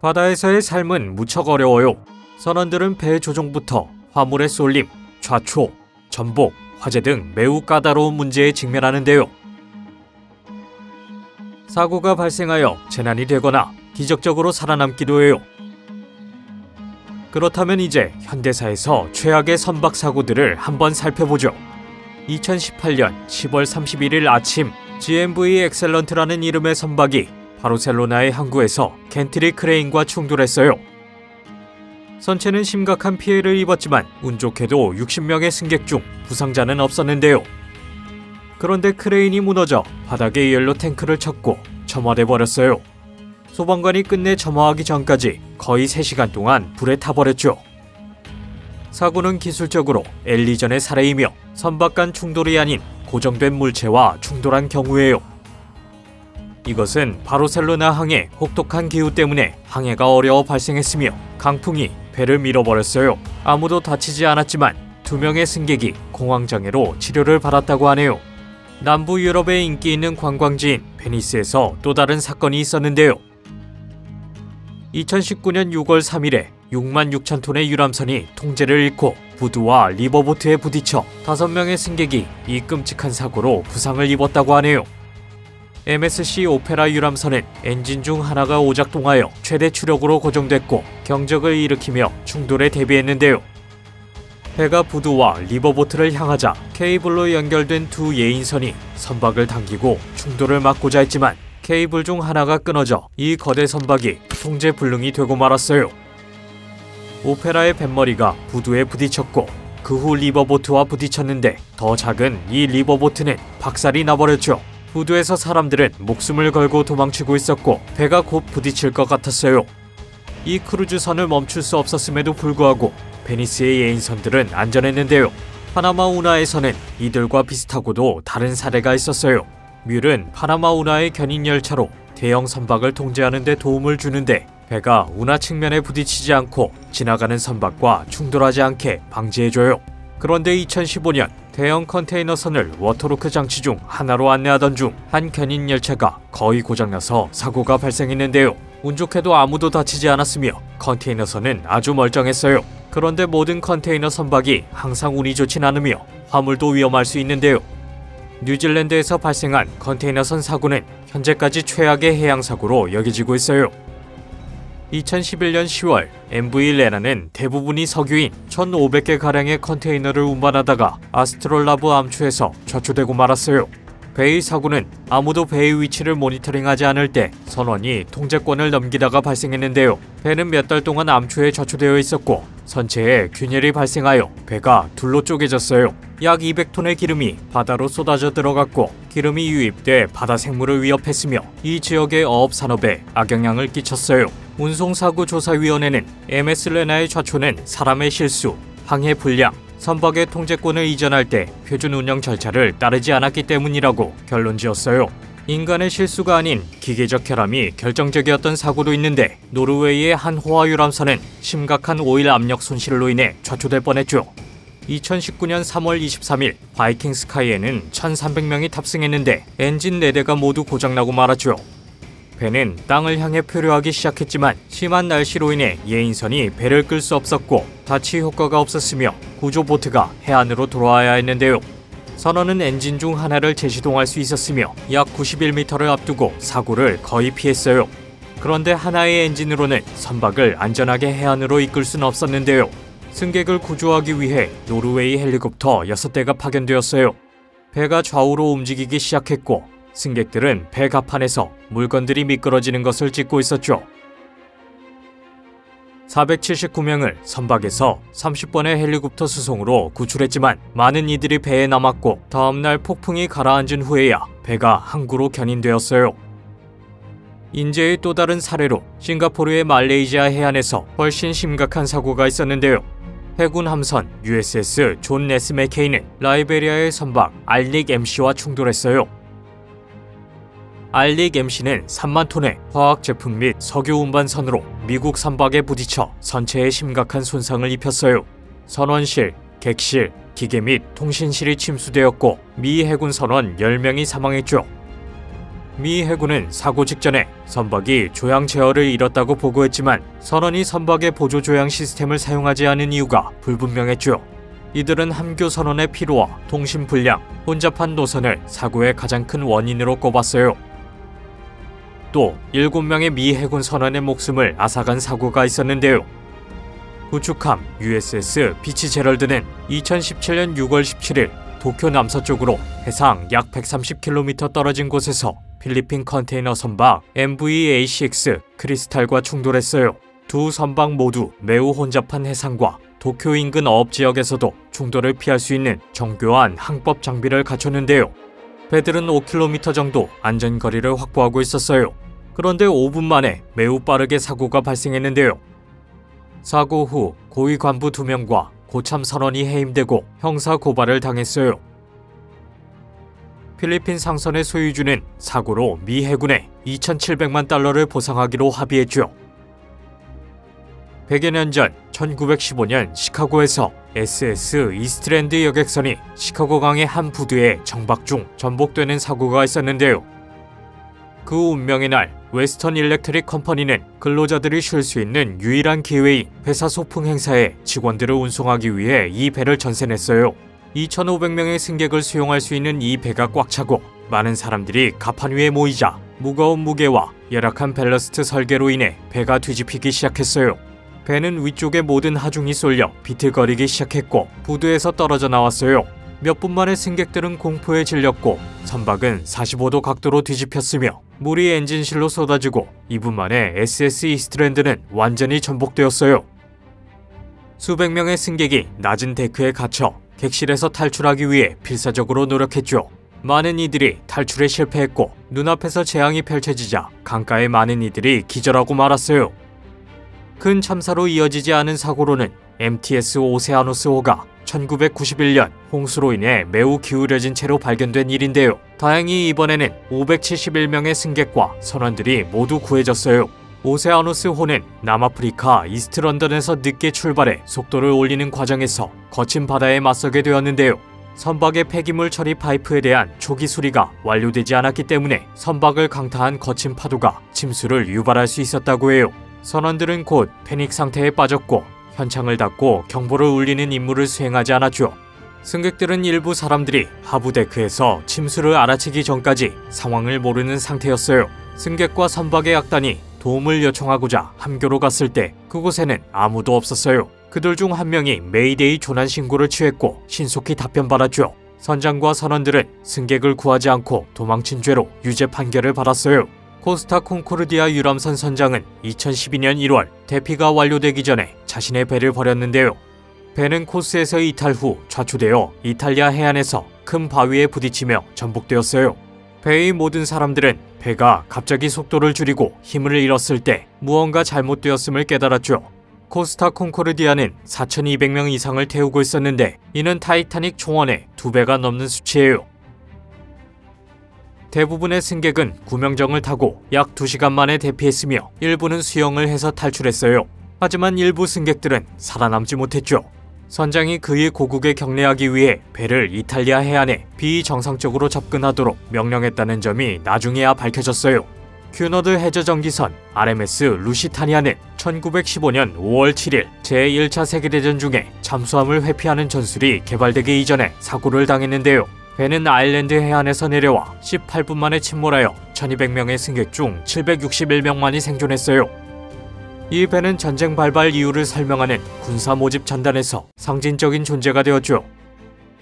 바다에서의 삶은 무척 어려워요. 선원들은 배 조종부터 화물의 쏠림, 좌초, 전복, 화재 등 매우 까다로운 문제에 직면하는데요. 사고가 발생하여 재난이 되거나 기적적으로 살아남기도 해요. 그렇다면 이제 현대사에서 최악의 선박 사고들을 한번 살펴보죠. 2018년 10월 31일 아침, GMV 엑셀런트라는 이름의 선박이 바르셀로나의 항구에서 겐트리 크레인과 충돌했어요. 선체는 심각한 피해를 입었지만 운 좋게도 60명의 승객 중 부상자는 없었는데요. 그런데 크레인이 무너져 바닥에 연료 탱크를 쳤고 점화돼 버렸어요. 소방관이 끝내 점화하기 전까지 거의 3시간 동안 불에 타버렸죠. 사고는 기술적으로 엘리전의 사례이며 선박 간 충돌이 아닌 고정된 물체와 충돌한 경우예요. 이것은 바르셀로나 항해 혹독한 기후 때문에 항해가 어려워 발생했으며 강풍이 배를 밀어버렸어요. 아무도 다치지 않았지만 2명의 승객이 공황장애로 치료를 받았다고 하네요. 남부 유럽의 인기 있는 관광지인 베니스에서 또 다른 사건이 있었는데요. 2019년 6월 3일에 6만 6천 톤의 유람선이 통제를 잃고 부두와 리버보트에 부딪혀 5명의 승객이 이 끔찍한 사고로 부상을 입었다고 하네요. MSC 오페라 유람선은 엔진 중 하나가 오작동하여 최대 추력으로 고정됐고 경적을 일으키며 충돌에 대비했는데요. 배가 부두와 리버보트를 향하자 케이블로 연결된 2 예인선이 선박을 당기고 충돌을 막고자 했지만 케이블 중 하나가 끊어져 이 거대 선박이 통제 불능이 되고 말았어요. 오페라의 뱃머리가 부두에 부딪혔고 그 후 리버보트와 부딪혔는데 더 작은 이 리버보트는 박살이 나버렸죠. 부두에서 사람들은 목숨을 걸고 도망치고 있었고 배가 곧 부딪힐 것 같았어요. 이 크루즈선을 멈출 수 없었음에도 불구하고 베니스의 예인선들은 안전했는데요. 파나마 운하에서는 이들과 비슷하고도 다른 사례가 있었어요. 뮬은 파나마 운하의 견인 열차로 대형 선박을 통제하는 데 도움을 주는데 배가 운하 측면에 부딪히지 않고 지나가는 선박과 충돌하지 않게 방지해줘요. 그런데 2015년 대형 컨테이너선을 워터로크 장치 중 하나로 안내하던 중 한 견인 열차가 거의 고장나서 사고가 발생했는데요. 운 좋게도 아무도 다치지 않았으며 컨테이너선은 아주 멀쩡했어요. 그런데 모든 컨테이너 선박이 항상 운이 좋진 않으며 화물도 위험할 수 있는데요. 뉴질랜드에서 발생한 컨테이너선 사고는 현재까지 최악의 해양사고로 여겨지고 있어요. 2011년 10월 MV 레나는 대부분이 석유인 1,500개가량의 컨테이너를 운반하다가 아스트롤라브 암초에서 좌초되고 말았어요. 배의 사고는 아무도 배의 위치를 모니터링하지 않을 때 선원이 통제권을 넘기다가 발생했는데요. 배는 몇 달 동안 암초에 좌초되어 있었고 선체에 균열이 발생하여 배가 둘로 쪼개졌어요. 약 200톤의 기름이 바다로 쏟아져 들어갔고 기름이 유입돼 바다 생물을 위협했으며 이 지역의 어업 산업에 악영향을 끼쳤어요. 운송사고조사위원회는 MS 레나의 좌초는 사람의 실수, 항해 불량, 선박의 통제권을 이전할 때 표준 운영 절차를 따르지 않았기 때문이라고 결론지었어요. 인간의 실수가 아닌 기계적 결함이 결정적이었던 사고도 있는데 노르웨이의 한 호화 유람선은 심각한 오일 압력 손실로 인해 좌초될 뻔했죠. 2019년 3월 23일 바이킹 스카이에는 1,300명이 탑승했는데 엔진 4대가 모두 고장나고 말았죠. 배는 땅을 향해 표류하기 시작했지만 심한 날씨로 인해 예인선이 배를 끌 수 없었고 다치 효과가 없었으며 구조보트가 해안으로 돌아와야 했는데요. 선원은 엔진 중 하나를 재시동할 수 있었으며 약 91m를 앞두고 사고를 거의 피했어요. 그런데 하나의 엔진으로는 선박을 안전하게 해안으로 이끌 수는 없었는데요. 승객을 구조하기 위해 노르웨이 헬리콥터 6대가 파견되었어요. 배가 좌우로 움직이기 시작했고 승객들은 배 갑판에서 물건들이 미끄러지는 것을 찍고 있었죠. 479명을 선박에서 30번의 헬리콥터 수송으로 구출했지만 많은 이들이 배에 남았고 다음날 폭풍이 가라앉은 후에야 배가 항구로 견인되었어요. 인재의 또 다른 사례로 싱가포르의 말레이시아 해안에서 훨씬 심각한 사고가 있었는데요. 해군 함선 USS 존 네스 맥케이는 라이베리아의 선박 알릭 MC와 충돌했어요. 알릭 MC는 3만 톤의 화학 제품 및 석유 운반선으로 미국 선박에 부딪혀 선체에 심각한 손상을 입혔어요. 선원실, 객실, 기계 및 통신실이 침수되었고 미 해군 선원 10명이 사망했죠. 미 해군은 사고 직전에 선박이 조향 제어를 잃었다고 보고했지만 선원이 선박의 보조 조향 시스템을 사용하지 않은 이유가 불분명했죠. 이들은 함교 선원의 피로와 통신 불량, 혼잡한 노선을 사고의 가장 큰 원인으로 꼽았어요. 또 7명의 미 해군 선원의 목숨을 앗아간 사고가 있었는데요. 구축함 USS 피츠제럴드는 2017년 6월 17일 도쿄 남서쪽으로 해상 약 130km 떨어진 곳에서 필리핀 컨테이너 선박 MV-ACX 크리스탈과 충돌했어요. 두 선박 모두 매우 혼잡한 해상과 도쿄 인근 어업 지역에서도 충돌을 피할 수 있는 정교한 항법 장비를 갖췄는데요. 배들은 5km 정도 안전거리를 확보하고 있었어요. 그런데 5분 만에 매우 빠르게 사고가 발생했는데요. 사고 후 고위 관부 2명과 고참 선원이 해임되고 형사 고발을 당했어요. 필리핀 상선의 소유주는 사고로 미 해군에 2,700만 달러를 보상하기로 합의했죠. 100여 년 전 1915년 시카고에서 SS 이스트랜드 여객선이 시카고강의 한 부두에 정박 중 전복되는 사고가 있었는데요. 그 운명의 날 웨스턴 일렉트릭 컴퍼니는 근로자들이 쉴 수 있는 유일한 기회인 회사 소풍 행사에 직원들을 운송하기 위해 이 배를 전세냈어요. 2,500명의 승객을 수용할 수 있는 이 배가 꽉 차고 많은 사람들이 갑판 위에 모이자 무거운 무게와 열악한 밸러스트 설계로 인해 배가 뒤집히기 시작했어요. 배는 위쪽의 모든 하중이 쏠려 비틀거리기 시작했고 부두에서 떨어져 나왔어요. 몇 분 만에 승객들은 공포에 질렸고 선박은 45도 각도로 뒤집혔으며 물이 엔진실로 쏟아지고 2분 만에 SS 이스트랜드는 완전히 전복되었어요. 수백 명의 승객이 낮은 데크에 갇혀 객실에서 탈출하기 위해 필사적으로 노력했죠. 많은 이들이 탈출에 실패했고 눈앞에서 재앙이 펼쳐지자 강가의 많은 이들이 기절하고 말았어요. 큰 참사로 이어지지 않은 사고로는 MTS 오세아노스호가 1991년 홍수로 인해 매우 기울여진 채로 발견된 일인데요. 다행히 이번에는 571명의 승객과 선원들이 모두 구해졌어요. 오세아노스호는 남아프리카 이스트런던에서 늦게 출발해 속도를 올리는 과정에서 거친 바다에 맞서게 되었는데요. 선박의 폐기물 처리 파이프에 대한 초기 수리가 완료되지 않았기 때문에 선박을 강타한 거친 파도가 침수를 유발할 수 있었다고 해요. 선원들은 곧 패닉 상태에 빠졌고 현창을 닫고 경보를 울리는 임무를 수행하지 않았죠. 승객들은 일부 사람들이 하부데크에서 침수를 알아채기 전까지 상황을 모르는 상태였어요. 승객과 선박의 약단이 도움을 요청하고자 함교로 갔을 때 그곳에는 아무도 없었어요. 그들 중 한 명이 메이데이 조난 신고를 취했고 신속히 답변받았죠. 선장과 선원들은 승객을 구하지 않고 도망친 죄로 유죄 판결을 받았어요. 코스타 콩코르디아 유람선 선장은 2012년 1월 대피가 완료되기 전에 자신의 배를 버렸는데요. 배는 코스에서 이탈 후 좌초되어 이탈리아 해안에서 큰 바위에 부딪히며 전복되었어요. 배의 모든 사람들은 배가 갑자기 속도를 줄이고 힘을 잃었을 때 무언가 잘못되었음을 깨달았죠. 코스타 콩코르디아는 4,200명 이상을 태우고 있었는데 이는 타이타닉 총원의 2배가 넘는 수치예요. 대부분의 승객은 구명정을 타고 약 2시간 만에 대피했으며 일부는 수영을 해서 탈출했어요. 하지만 일부 승객들은 살아남지 못했죠. 선장이 그의 고국에 경례하기 위해 배를 이탈리아 해안에 비정상적으로 접근하도록 명령했다는 점이 나중에야 밝혀졌어요. 큐너드 해저정기선 RMS 루시타니아는 1915년 5월 7일 제1차 세계대전 중에 잠수함을 회피하는 전술이 개발되기 이전에 사고를 당했는데요. 배는 아일랜드 해안에서 내려와 18분 만에 침몰하여 1200명의 승객 중 761명만이 생존했어요. 이 배는 전쟁 발발 이유를 설명하는 군사 모집 전단에서 상징적인 존재가 되었죠.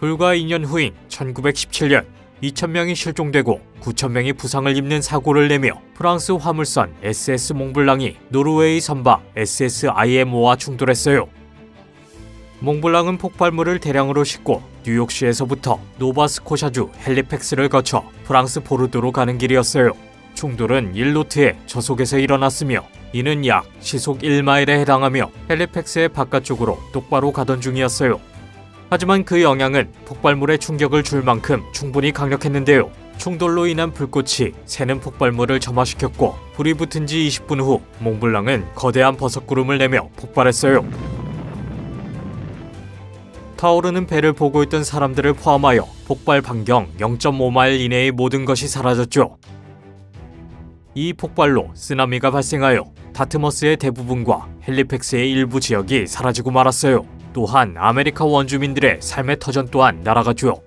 불과 2년 후인 1917년 2,000명이 실종되고 9,000명이 부상을 입는 사고를 내며 프랑스 화물선 SS 몽블랑이 노르웨이 선박 SS IMO와 충돌했어요. 몽블랑은 폭발물을 대량으로 싣고 뉴욕시에서부터 노바스코샤주 헬리팩스를 거쳐 프랑스 보르도로 가는 길이었어요. 충돌은 1노트의 저속에서 일어났으며 이는 약 시속 1마일에 해당하며 헬리팩스의 바깥쪽으로 똑바로 가던 중이었어요. 하지만 그 영향은 폭발물에 충격을 줄 만큼 충분히 강력했는데요. 충돌로 인한 불꽃이 새는 폭발물을 점화시켰고 불이 붙은 지 20분 후 몽블랑은 거대한 버섯구름을 내며 폭발했어요. 타오르는 배를 보고 있던 사람들을 포함하여 폭발 반경 0.5마일 이내의 모든 것이 사라졌죠. 이 폭발로 쓰나미가 발생하여 다트머스의 대부분과 헬리팩스의 일부 지역이 사라지고 말았어요. 또한 아메리카 원주민들의 삶의 터전 또한 날아갔죠.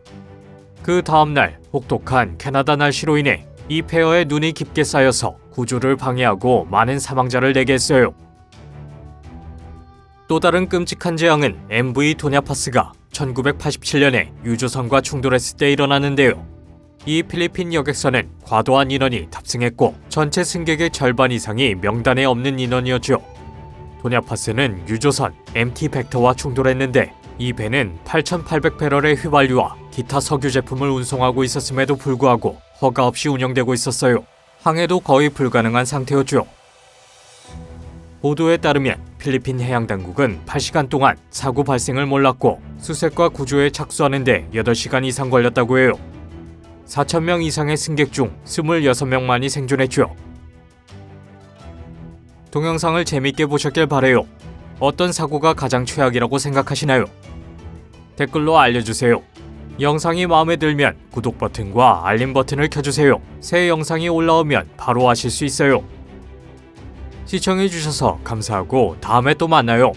그 다음날 혹독한 캐나다 날씨로 인해 이 폐허에 눈이 깊게 쌓여서 구조를 방해하고 많은 사망자를 내게 했어요. 또 다른 끔찍한 재앙은 MV 도냐파스가 1987년에 유조선과 충돌했을 때 일어났는데요. 이 필리핀 여객선은 과도한 인원이 탑승했고 전체 승객의 절반 이상이 명단에 없는 인원이었죠. 도냐파스는 유조선 MT 벡터와 충돌했는데 이 배는 8,800배럴의 휘발유와 기타 석유 제품을 운송하고 있었음에도 불구하고 허가 없이 운영되고 있었어요. 항해도 거의 불가능한 상태였죠. 보도에 따르면 필리핀 해양당국은 8시간 동안 사고 발생을 몰랐고 수색과 구조에 착수하는 데 8시간 이상 걸렸다고 해요. 4,000명 이상의 승객 중 26명만이 생존했죠. 동영상을 재밌게 보셨길 바래요. 어떤 사고가 가장 최악이라고 생각하시나요? 댓글로 알려주세요. 영상이 마음에 들면 구독 버튼과 알림 버튼을 켜주세요. 새 영상이 올라오면 바로 아실 수 있어요. 시청해주셔서 감사하고 다음에 또 만나요.